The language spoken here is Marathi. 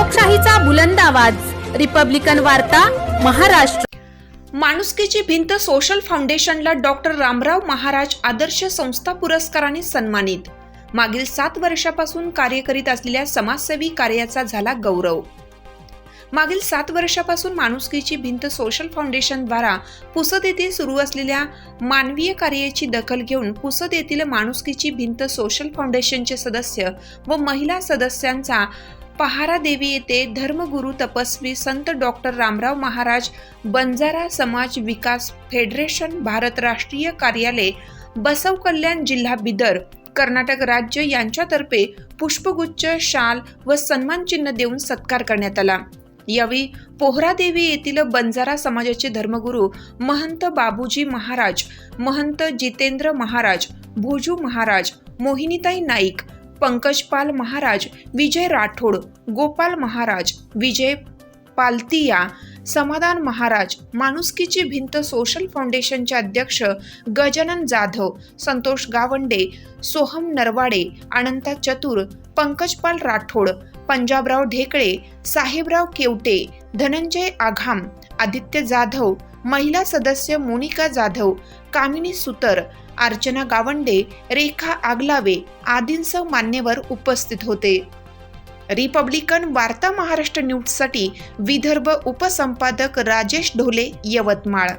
लोकशाहीचा बुलंद आवाज, रिपब्लिकन वार्ता, महाराष्ट्र। माणुसकीची भिंत सोशल फाउंडेशनला डॉक्टर रामराव महाराज आदर्श संस्था पुरस्काराने सन्मानित। मागील 7 वर्षापासून कार्य करीत असलेल्या समाजसेवी कार्याचा झाला गौरव। मागील 7 वर्षापासून माणुसकीची भिंत सोशल फाउंडेशन द्वारा पुसद येथे सुरू असलेल्या मानवीय कार्याची दखल घेऊन पुसद येथील माणुसकीची भिंत सोशल फाउंडेशनचे सदस्य व महिला सदस्यांचा पहारा देवी येथे धर्मगुरू तपस्वी संत डॉक्टर रामराव महाराज बंजारा समाज विकास फेडरेशन भारत राष्ट्रीय कार्यालय बसव कल्याण जिल्हा बिदर कर्नाटक राज्य यांच्यातर्फे पुष्पगुच्छ शाल व सन्मान चिन्ह देऊन सत्कार करण्यात आला। यावेळी पोहरादेवी येथील बंजारा समाजाचे धर्मगुरू महंत बाबूजी महाराज, महंत जितेंद्र महाराज, भोजू महाराज, मोहिनीताई नाईक, पंकजपाल महाराज, विजय राठोड, गोपाल महाराज, विजय पालतिया, समाधान महाराज, माणुसकीची भिंत सोशल फाउंडेशनचे अध्यक्ष गजानन जाधव, संतोष गावंडे, सोहम नरवाडे, अनंता चतुर, पंकजपाल राठोड, पंजाबराव ढेकळे, साहेबराव केवटे, धनंजय आघाम, आदित्य जाधव, महिला सदस्य मोनिका जाधव, कामिनी सुतर, अर्चना गावंडे, रेखा आगलावे आदींसह मान्यवर उपस्थित होते। रिपब्लिकन वार्ता महाराष्ट्र न्यूजसाठी विदर्भ उपसंपादक राजेश ढोले, यवतमाळ।